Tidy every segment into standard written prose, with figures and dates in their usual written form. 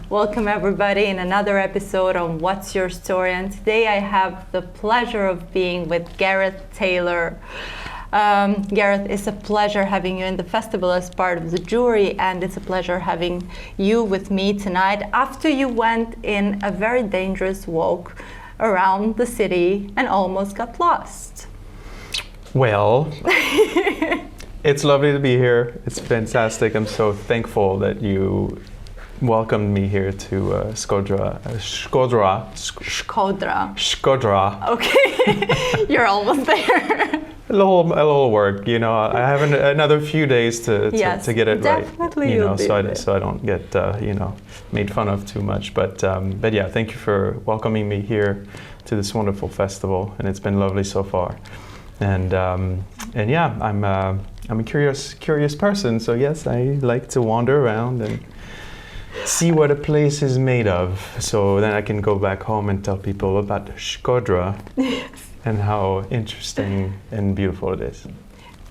Welcome everybody in another episode on What's Your Story, and today I have the pleasure of being with Gareth Taylor. Gareth, it's a pleasure having you in the festival as part of the jury, and it's a pleasure having you with me tonight after you went in a very dangerous walk around the city and almost got lost. Well, it's lovely to be here. It's fantastic. I'm so thankful that you welcomed me here to Shkodra. Okay, you're almost there. A little work, you know. I have another few days to get it right, you know, so I don't get made fun of too much. But yeah, thank you for welcoming me here to this wonderful festival, and it's been lovely so far. And yeah, I'm a curious person, so yes, I like to wander around and see what a place is made of, so then I can go back home and tell people about Shkodra and how interesting and beautiful it is.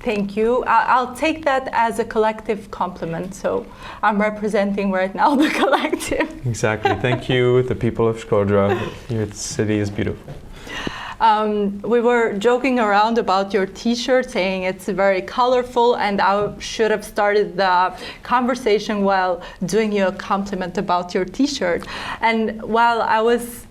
Thank you. I'll take that as a collective compliment, so I'm representing right now the collective. Exactly. Thank you, the people of Shkodra. Your city is beautiful. We were joking around about your t-shirt, saying it's very colorful, and I should have started the conversation while doing you a compliment about your t-shirt. And while I was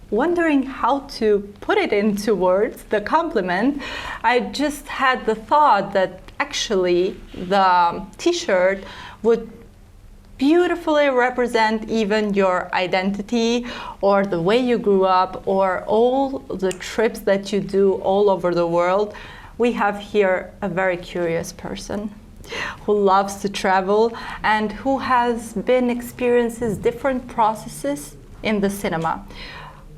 wondering how to put it into words, the compliment, I just had the thought that actually the t-shirt would beautifully represent even your identity or the way you grew up or all the trips that you do all over the world. We have here a very curious person who loves to travel and who has been experiences different processes in the cinema.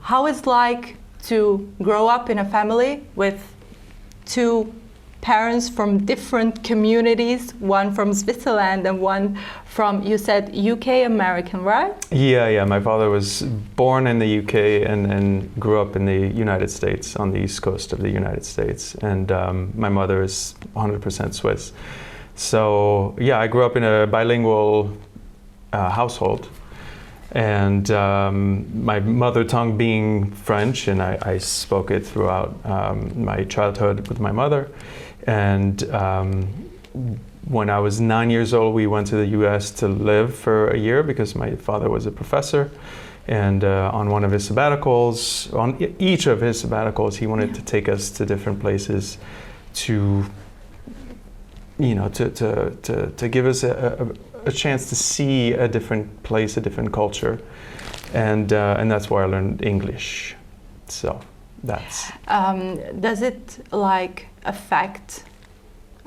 How it's like to grow up in a family with two parents from different communities, one from Switzerland and one from, you said, UK American, right? Yeah. My father was born in the UK and grew up in the United States, on the east coast of the United States. And my mother is 100% Swiss. So yeah, I grew up in a bilingual household. And my mother tongue being French, and I spoke it throughout my childhood with my mother. And when I was 9 years old, we went to the US to live for a year because my father was a professor. And on one of his sabbaticals, on each of his sabbaticals, he wanted to take us to different places to give us a chance to see a different place, a different culture. And that's where I learned English. So that's... does it affect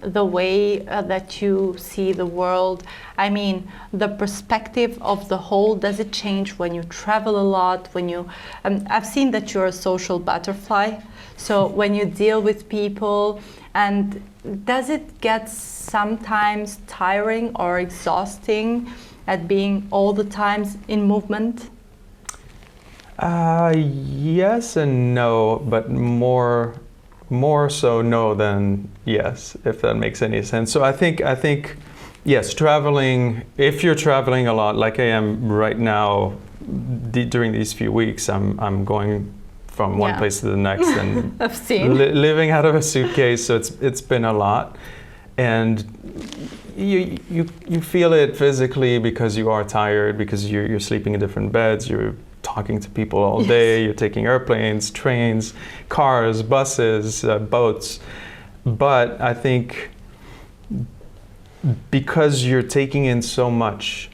the way that you see the world? I mean, the perspective of the whole, does it change when you travel a lot? When you, I've seen that you're a social butterfly. So when you deal with people, and does it get sometimes tiring or exhausting at being all the times in movement? Yes and no, but more so no than yes, if that makes any sense. So I think yes, traveling, if you're traveling a lot like I am right now during these few weeks, I'm going from one place to the next and I've seen. Living out of a suitcase, so it's been a lot. And you feel it physically because you are tired, because you're sleeping in different beds, you're talking to people all day, you're taking airplanes, trains, cars, buses, boats. But I think because you're taking in so much,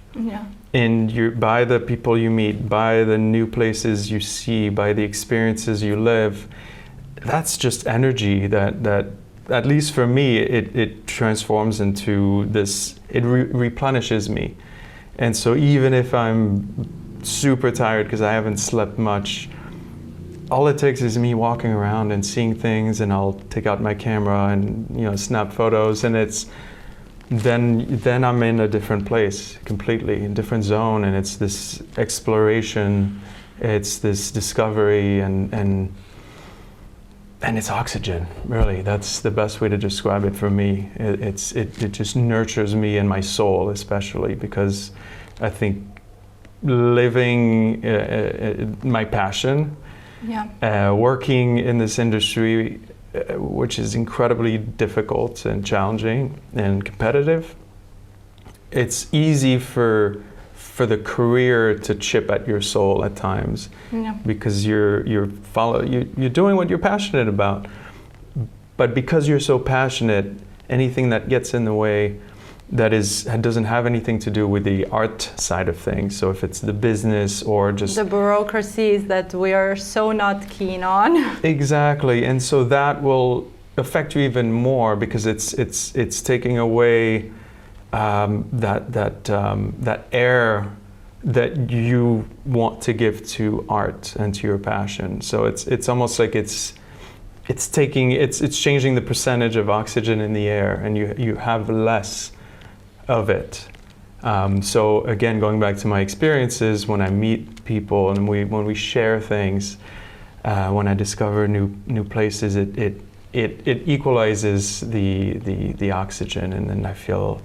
and by the people you meet, by the new places you see, by the experiences you live, that's just energy that at least for me, it transforms into this, it replenishes me. And so even if I'm super tired because I haven't slept much, all it takes is me walking around and seeing things, and I'll take out my camera and, you know, snap photos, and it's then I'm in a different place completely, a different zone, and it's this exploration, it's this discovery, and it's oxygen. Really, that's the best way to describe it for me. It just nurtures me and my soul, especially because I think living my passion, working in this industry, which is incredibly difficult and challenging and competitive, it's easy for the career to chip at your soul at times, because you're doing what you're passionate about. But because you're so passionate, anything that gets in the way that doesn't have anything to do with the art side of things. So if it's the business or just the bureaucracies that we are so not keen on. Exactly, and so that will affect you even more, because it's taking away that air that you want to give to art and to your passion. So it's almost like it's changing the percentage of oxygen in the air, and you have less of it. So again, going back to my experiences, when I meet people and when we share things, when I discover new places, it equalizes the oxygen, and then I feel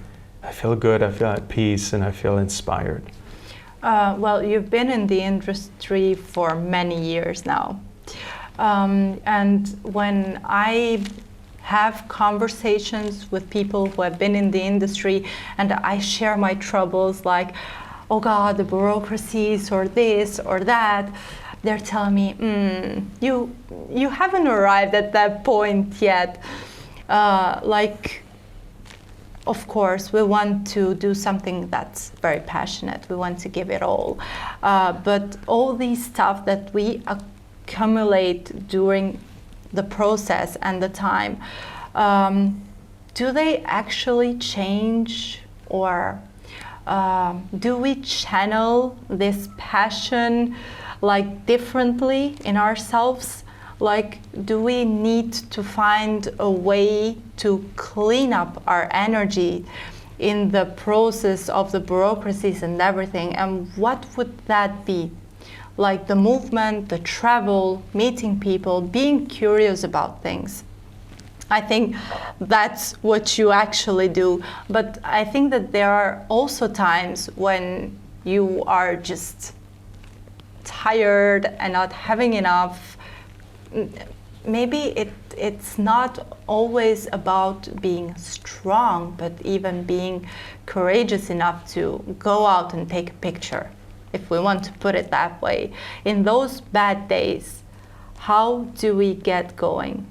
good, I feel at peace, and I feel inspired. Well, you've been in the industry for many years now, and when I have conversations with people who have been in the industry, and I share my troubles, like, oh God, the bureaucracies or this or that, they're telling me, you haven't arrived at that point yet. Of course, we want to do something that's very passionate. We want to give it all. But all these stuff that we accumulate during the process and the time, do they actually change, or do we channel this passion like differently in ourselves? Like, do we need to find a way to clean up our energy in the process of the bureaucracies and everything? And what would that be? Like the movement, the travel, meeting people, being curious about things. I think that's what you actually do. But I think that there are also times when you are just tired and not having enough. Maybe it's not always about being strong, but even being courageous enough to go out and take a picture, if we want to put it that way. In those bad days, how do we get going?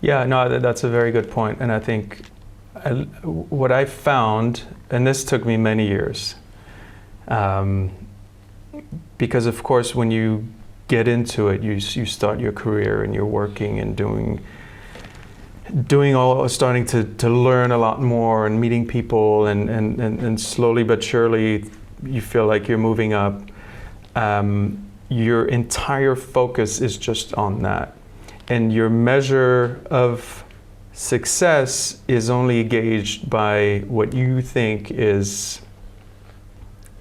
Yeah, no, that's a very good point. And I think what I found, and this took me many years, because of course when you get into it, you start your career and you're working and starting to learn a lot more and meeting people, and slowly but surely you feel like you're moving up. Your entire focus is just on that, and your measure of success is only gauged by what you think is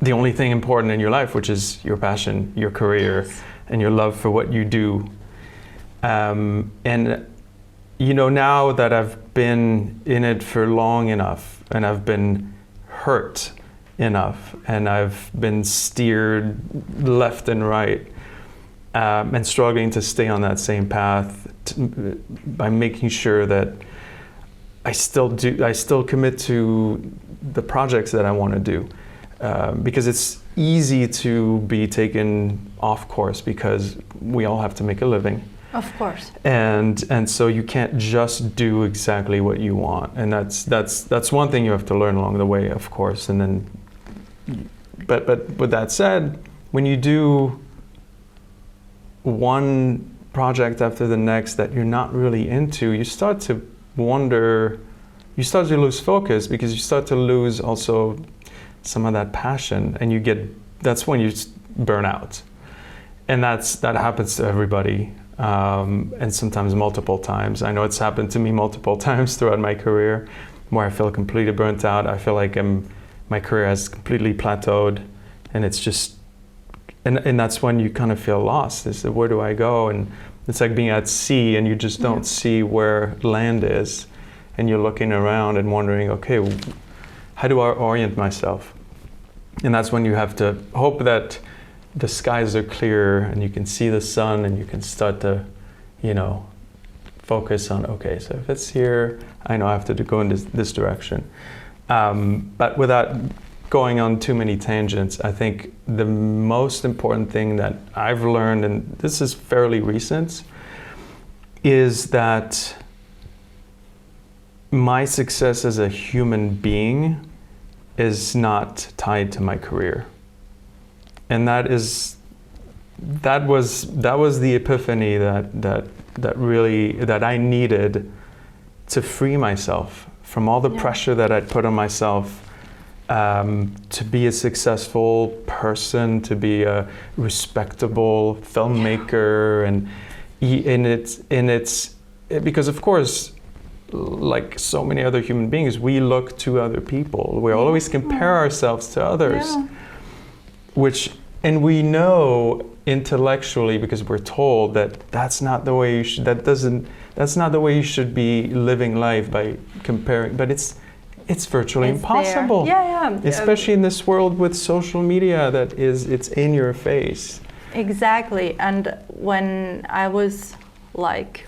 the only thing important in your life, which is your passion, your career, and your love for what you do. And you know, now that I've been in it for long enough, and I've been hurt enough, and I've been steered left and right, and struggling to stay on that same path by making sure that I still commit to the projects that I want to do. Because it's easy to be taken off course, because we all have to make a living. Of course. And so you can't just do exactly what you want, and that's one thing you have to learn along the way, of course. And then, but with that said, when you do one project after the next that you're not really into, you start to wonder, you start to lose focus, because you start to lose also some of that passion, and that's when you burn out. And that happens to everybody, and sometimes multiple times. I know it's happened to me multiple times throughout my career, where I feel completely burnt out. I feel like my career has completely plateaued, and it's just, and that's when you kind of feel lost. Is where do I go? And it's like being at sea, and you just don't see where land is, and you're looking around and wondering, okay, how do I orient myself? And that's when you have to hope that the skies are clear and you can see the sun, and you can start to, focus on, okay, so if it's here, I know I have to go in this direction. But without going on too many tangents, I think the most important thing that I've learned, and this is fairly recent, is that my success as a human being is not tied to my career. And that was the epiphany that I needed to free myself from all the pressure that I'd put on myself, to be a successful person, to be a respectable filmmaker, and it's because, of course, like so many other human beings, we look to other people. We always compare ourselves to others, and we know intellectually, because we're told that that's not the way you should. That's not the way you should be living life, by comparing. But it's virtually impossible. Especially in this world with social media, it's in your face. Exactly. And when I was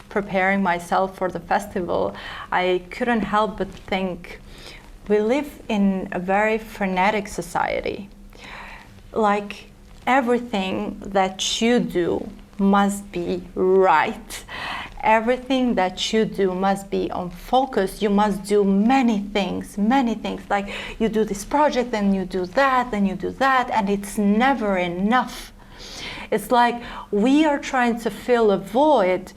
preparing myself for the festival, I couldn't help but think, we live in a very frenetic society. Everything that you do must be right. Everything that you do must be on focus. You must do many things. Like, you do this project, then you do that, then you do that, and it's never enough. It's like we are trying to fill a void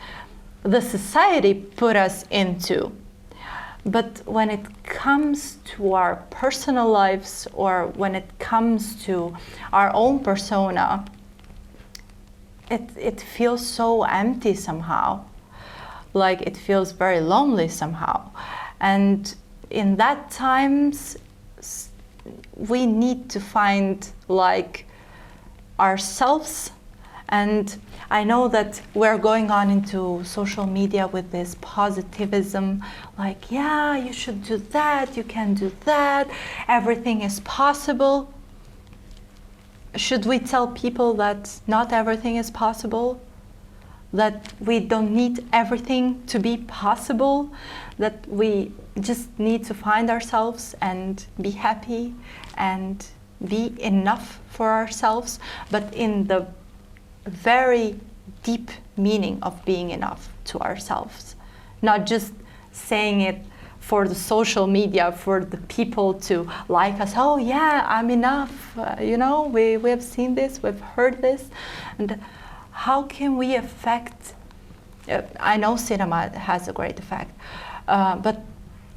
the society put us into. But when it comes to our personal lives, or when it comes to our own persona, it feels so empty somehow. It feels very lonely somehow. And in that times, we need to find ourselves. And I know that we're going on into social media with this positivism, you should do that, you can do that, everything is possible. Should we tell people that not everything is possible? That we don't need everything to be possible? That we just need to find ourselves and be happy and be enough for ourselves, but in the very deep meaning of being enough to ourselves, not just saying it for the social media, for the people to like us. Oh yeah, I'm enough. We have seen this, we've heard this, and how can we affect? I know cinema has a great effect, but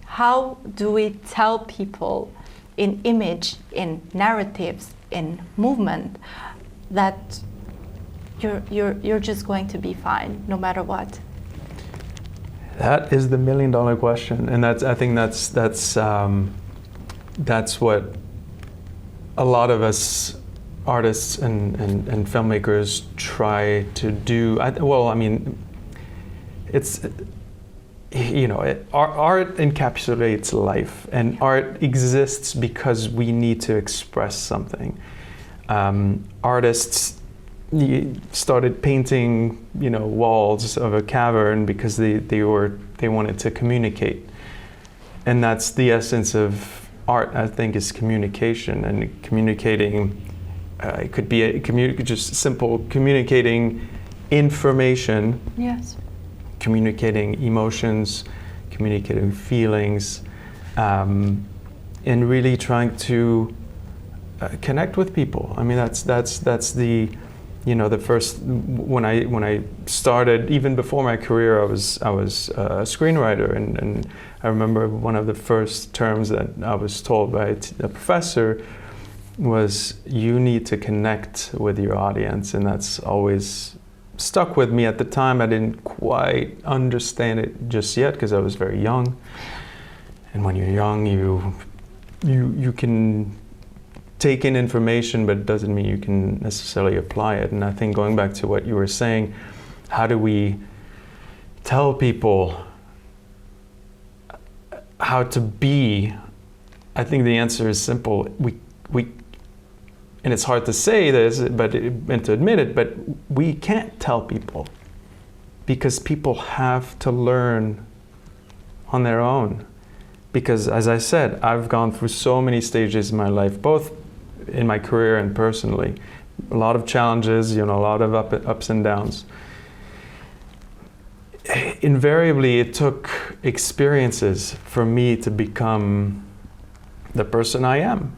how do we tell people in image, in narratives, in movement, that you're just going to be fine no matter what? That is the $1 million question, and I think that's what a lot of us artists and filmmakers try to do. Art encapsulates life, and art exists because we need to express something. Artists started painting, walls of a cavern because they wanted to communicate, and that's the essence of art. I think is communication, and communicating. It could be just simple communicating information. Yes. Communicating emotions, communicating feelings, and really trying to connect with people. That's the. The first, when I started, even before my career, I was a screenwriter, and I remember one of the first terms that I was told by a professor was you need to connect with your audience, and that's always stuck with me. At the time, I didn't quite understand it just yet because I was very young. And when you're young, you can take in information, but it doesn't mean you can necessarily apply it. And I think going back to what you were saying, how do we tell people how to be? I think the answer is simple. We and it's hard to say this, and to admit it, but we can't tell people because people have to learn on their own. Because as I said, I've gone through so many stages in my life, both in my career and personally. A lot of challenges, a lot of ups and downs. Invariably, it took experiences for me to become the person I am.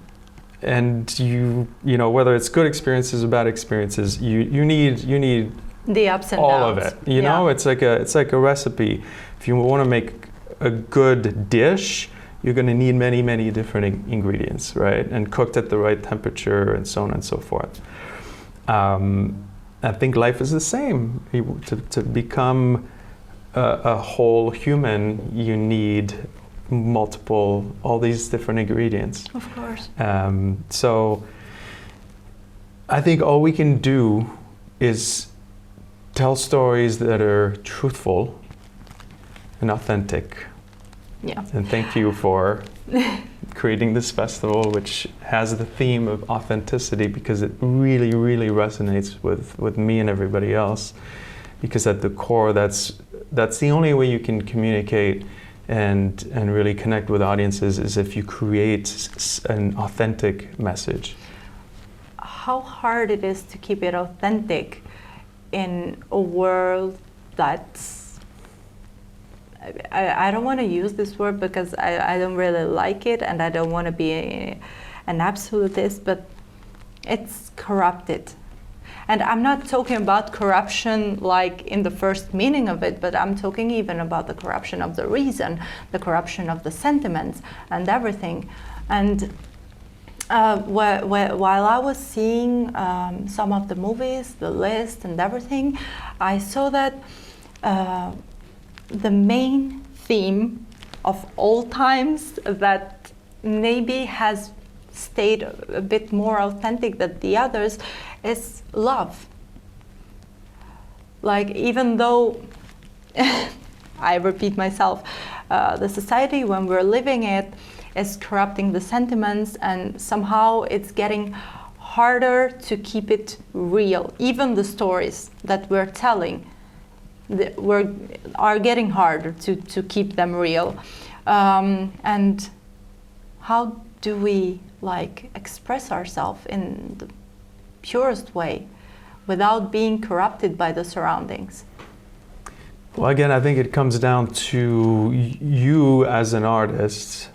And you know, whether it's good experiences or bad experiences, you need the ups and all downs. of it. You know, it's like a recipe. If you want to make a good dish, you're going to need many different ingredients, right? And cooked at the right temperature, and so on and so forth. I think life is the same. To become a whole human, you need all these different ingredients. Of course. So I think all we can do is tell stories that are truthful and authentic. Yeah. And thank you for creating this festival, which has the theme of authenticity, because it really resonates with me and everybody else. Because at the core, that's the only way you can communicate and really connect with audiences, is if you create an authentic message. How hard it is to keep it authentic in a world that's, I don't want to use this word because I don't really like it, and I don't want to be an absolutist, but it's corrupted. And I'm not talking about corruption like in the first meaning of it, but I'm talking even about the corruption of the reason, the corruption of the sentiments and everything. And while I was seeing some of the movies, the list and everything, I saw that the main theme of all times that maybe has stayed a bit more authentic than the others is love. Like, even though, I repeat myself, the society when we're living it is corrupting the sentiments, and somehow it's getting harder to keep it real. Even the stories that we're telling are getting harder to keep them real. And how do we express ourselves in the purest way without being corrupted by the surroundings? Well, again, I think it comes down to you as an artist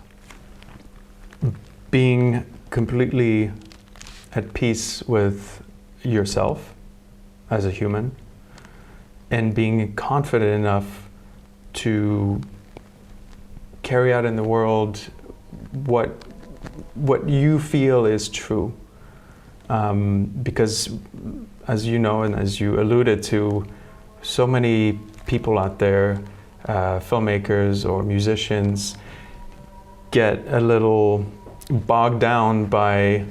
being completely at peace with yourself as a human, and being confident enough to carry out in the world what you feel is true. Because, as you know, and as you alluded to, so many people out there, filmmakers or musicians, get a little bogged down by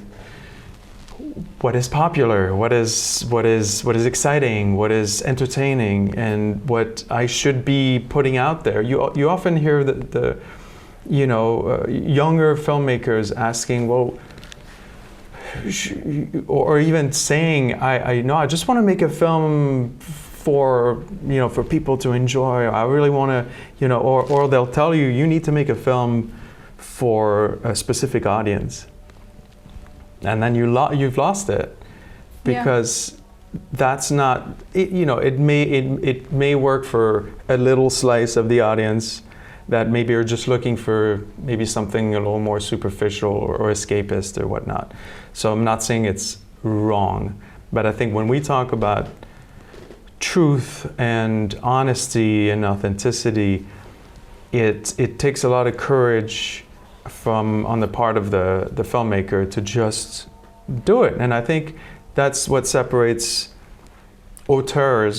what is popular, what is exciting, what is entertaining, and what I should be putting out there. You often hear the younger filmmakers asking, well, or even saying, I just want to make a film for people to enjoy. I really want to, or they'll tell you need to make a film for a specific audience, and then you've lost it, because that's not it. It may work for a little slice of the audience that maybe are just looking for maybe something a little more superficial or escapist or whatnot. So I'm not saying it's wrong, but I think when we talk about truth and honesty and authenticity, it takes a lot of courage on the part of the filmmaker to just do it. And I think that's what separates auteur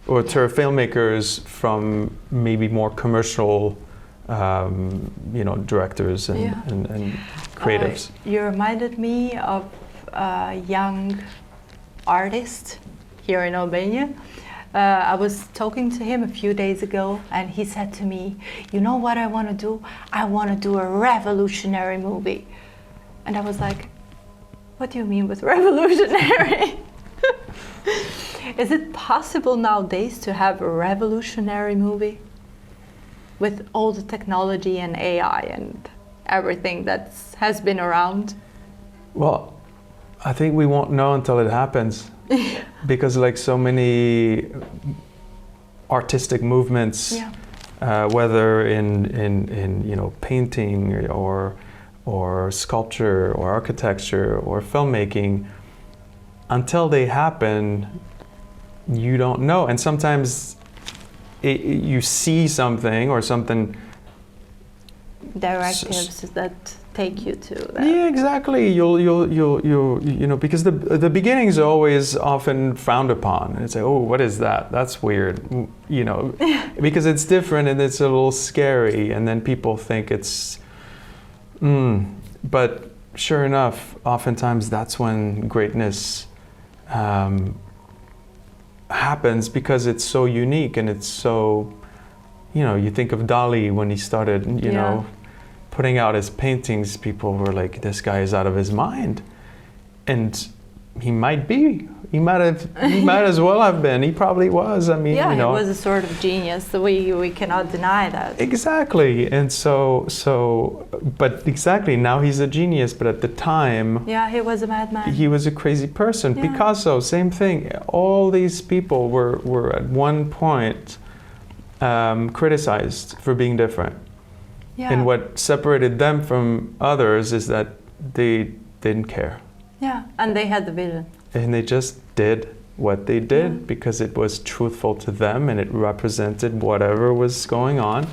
filmmakers from maybe more commercial directors and creatives. You reminded me of a young artist here in Albania. I was talking to him a few days ago, and he said to me, "You know what I want to do? I want to do a revolutionary movie." And I was like, "What do you mean with revolutionary?" Is it possible nowadays to have a revolutionary movie with all the technology and AI and everything that has been around? Well, I think we won't know until it happens. Because like so many artistic movements, whether in painting or sculpture or architecture or filmmaking, until they happen, you don't know. And sometimes you see something or something. Directives that take you to that. Yeah, exactly. You'll because the beginnings are always often frowned upon. It's like, oh, what is that? That's weird. Because it's different and it's a little scary, and then people think it's. But sure enough, oftentimes that's when greatness happens, because it's so unique and it's so. You think of Dali when he started. Putting out his paintings, people were like, this guy is out of his mind. And he might be. He might as well have been. He probably was. I mean, he was a sort of genius. We cannot deny that. Exactly. And but exactly, now he's a genius, but at the time... Yeah, he was a madman. He was a crazy person. Yeah. Picasso, same thing. All these people were at one point criticized for being different. Yeah. And what separated them from others is that they didn't care. Yeah, and they had the vision. And they just did what they did because it was truthful to them and it represented whatever was going on.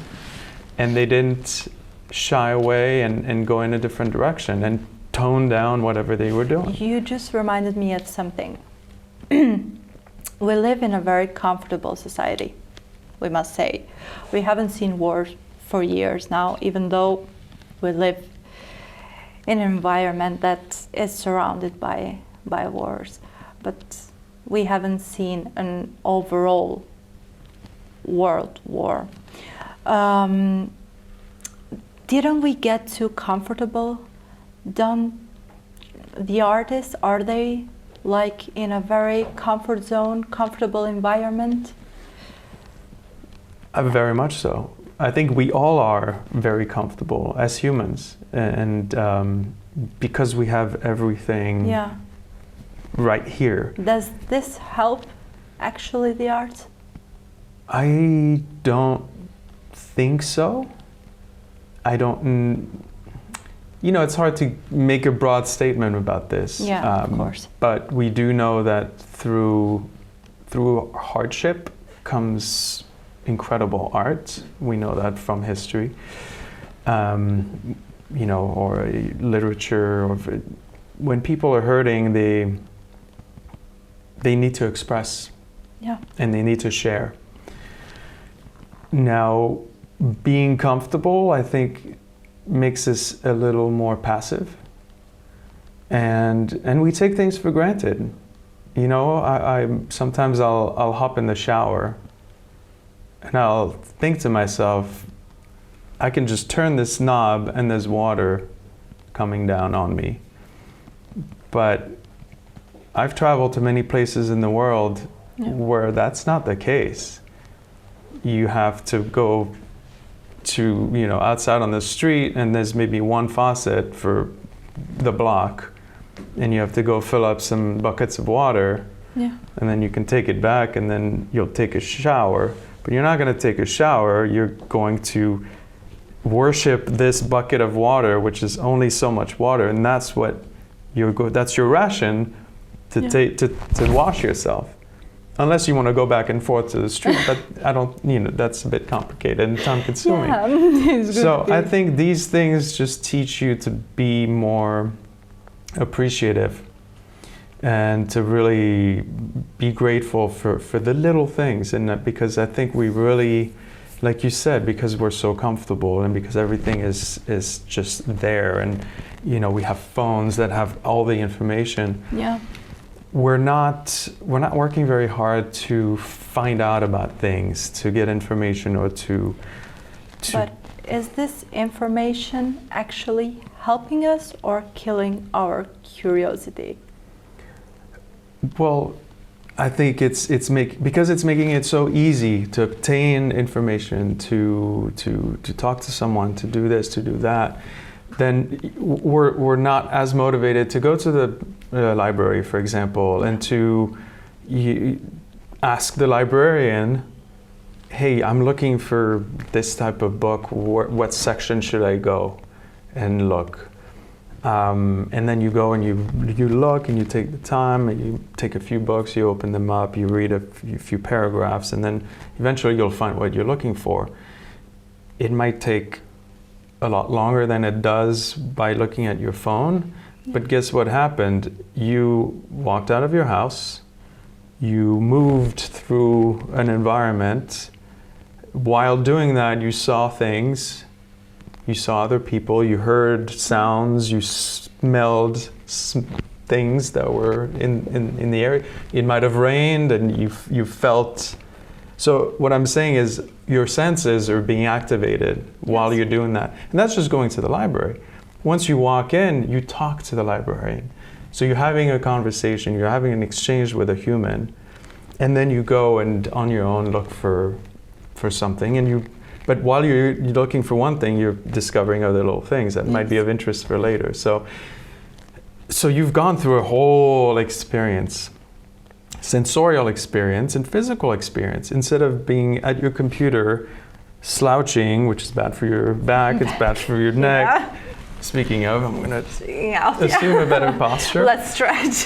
And they didn't shy away and go in a different direction and tone down whatever they were doing. You just reminded me of something. We live in a very comfortable society, we must say. We haven't seen wars for years now, even though we live in an environment that is surrounded by wars. But we haven't seen an overall world war. Didn't we get too comfortable? Don't the artists, are they like in a very comfort zone, comfortable environment? Very much so. I think we all are very comfortable as humans, and because we have everything right here. Does this help actually the art? I don't think so. I don't. It's hard to make a broad statement about this. Yeah, of course. But we do know that through hardship comes incredible art. We know that from history, or literature. Or when people are hurting, they need to express, and they need to share. Now, being comfortable, I think, makes us a little more passive, and we take things for granted. I sometimes I'll hop in the shower. And I'll think to myself, I can just turn this knob and there's water coming down on me. But I've traveled to many places in the world where that's not the case. You have to go to, outside on the street and there's maybe one faucet for the block. And you have to go fill up some buckets of water. Yeah. And then you can take it back and then you'll take a shower. But you're not going to take a shower, you're going to worship this bucket of water, which is only so much water, and that's what that's your ration to wash yourself. Unless you want to go back and forth to the street, but I don't, that's a bit complicated and time consuming. Yeah. So I think these things just teach you to be more appreciative and to really be grateful for the little things. And because I think we really, like you said, because we're so comfortable and because everything is just there, and we have phones that have all the information. Yeah. We're not working very hard to find out about things, to get information, or to But is this information actually helping us or killing our curiosity? Well, I think because it's making it so easy to obtain information, to talk to someone, to do this, to do that, then we're not as motivated to go to the library, for example, and to ask the librarian, hey, I'm looking for this type of book, what section should I go and look? And then you go and you look and you take the time and you take a few books, you open them up, you read a few paragraphs, and then eventually you'll find what you're looking for. It might take a lot longer than it does by looking at your phone, but guess what happened? You walked out of your house, you moved through an environment. While doing that, you saw things. You saw other people, you heard sounds, you smelled things that were in the area. It might have rained and you felt. So what I'm saying is your senses are being activated while you're doing that. And that's just going to the library. Once you walk in, you talk to the librarian. So you're having a conversation, you're having an exchange with a human, and then you go and on your own look for something, but while you're looking for one thing, you're discovering other little things that might be of interest for later. So you've gone through a whole experience, sensorial experience and physical experience. Instead of being at your computer, slouching, which is bad for your back, it's bad for your neck. Yeah. Speaking of, I'm going to assume a better posture. Let's stretch.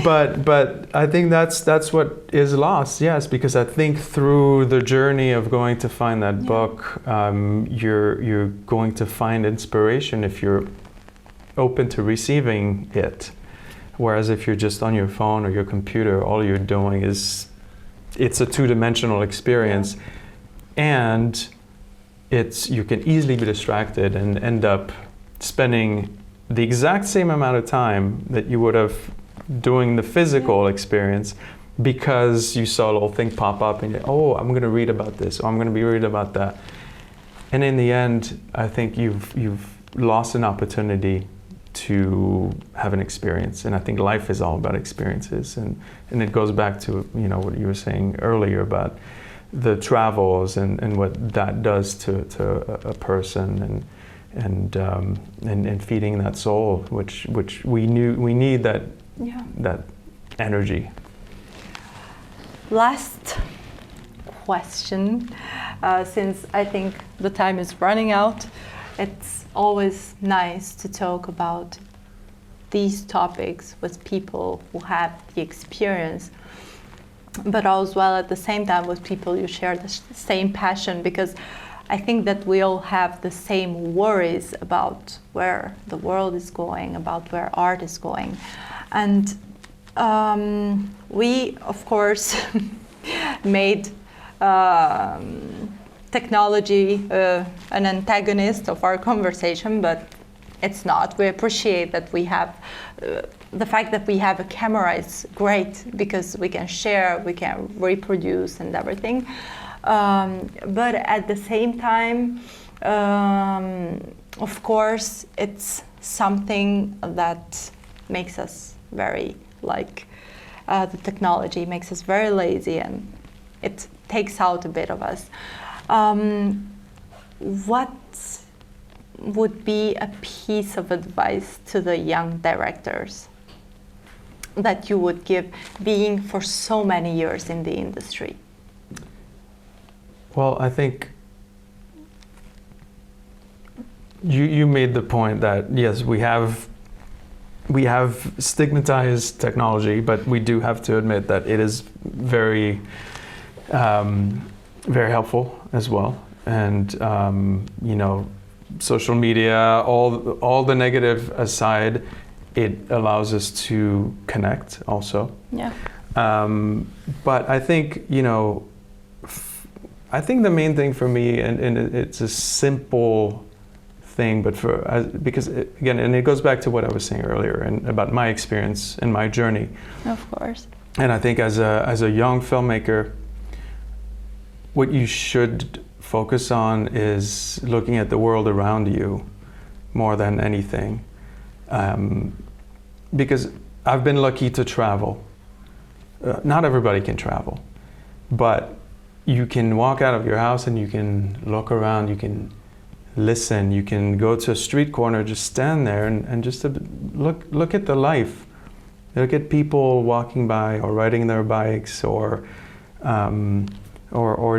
But I think that's what is lost, yes, because I think through the journey of going to find that book, you're going to find inspiration if you're open to receiving it. Whereas if you're just on your phone or your computer, all you're doing is, it's a two-dimensional experience, and you can easily be distracted and end up spending the exact same amount of time that you would have doing the physical experience, because you saw a little thing pop up and I'm going to read about this, or I'm going to be reading about that. And in the end, I think you've lost an opportunity to have an experience. And I think life is all about experiences. And it goes back to what you were saying earlier about the travels and what that does to a person, and feeding that soul, which we need that energy. Last question, since I think the time is running out. It's always nice to talk about these topics with people who have the experience, but as well at the same time with people you share the same passion, because I think that we all have the same worries about where the world is going, about where art is going. And we, of course, made technology an antagonist of our conversation, but it's not. We appreciate that we have the fact that we have a camera is great, because we can share, we can reproduce and everything. But at the same time, of course, it's something that makes us very, the technology makes us very lazy, and it takes out a bit of us. What would be a piece of advice to the young directors that you would give, being for so many years in the industry? Well, I think you made the point that yes, we have stigmatized technology, but we do have to admit that it is very very helpful as well. And social media, all the negative aside, it allows us to connect also. Yeah. But I think, you know, I think the main thing for me, and it's a simple thing, but because again, and it goes back to what I was saying earlier and about my experience and my journey. Of course. And I think as a young filmmaker, what you should focus on is looking at the world around you more than anything. Because I've been lucky to travel. Not everybody can travel, but you can walk out of your house and you can look around, you can listen, you can go to a street corner, just stand there and just look at the life. Look at people walking by or riding their bikes or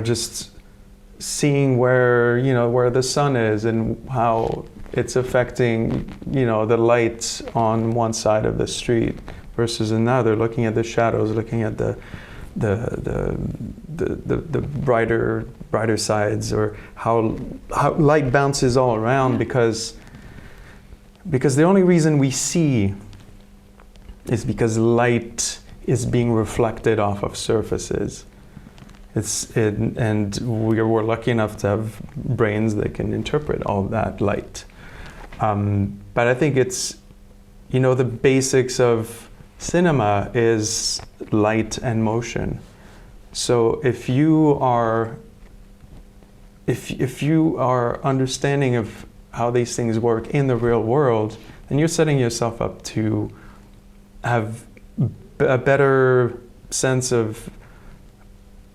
just seeing where the sun is and how it's affecting, you know, the light on one side of the street versus another, looking at the shadows, looking at the brighter sides, or how light bounces all around, because the only reason we see is because light is being reflected off of surfaces. And we're lucky enough to have brains that can interpret all that light. But I think it's, you know, the basics of cinema is light and motion. So if you are understanding of how these things work in the real world, then you're setting yourself up to have a better sense of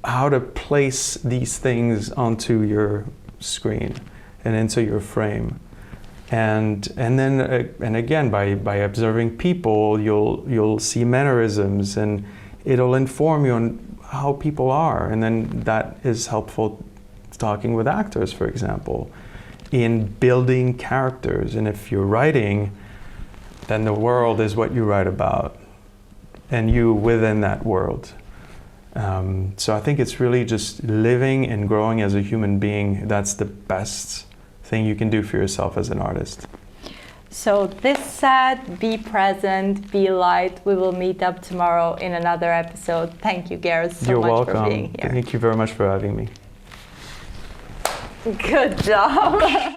how to place these things onto your screen and into your frame. And then again, by observing people, you'll see mannerisms, and it'll inform you on how people are. And then that is helpful talking with actors, for example, in building characters. And if you're writing, then the world is what you write about, and you within that world. So I think it's really just living and growing as a human being. That's the best thing you can do for yourself as an artist. So this said, be present, be light. We will meet up tomorrow in another episode. Thank you, Gareth, so You're much welcome. for being here. Thank you very much for having me. Good job.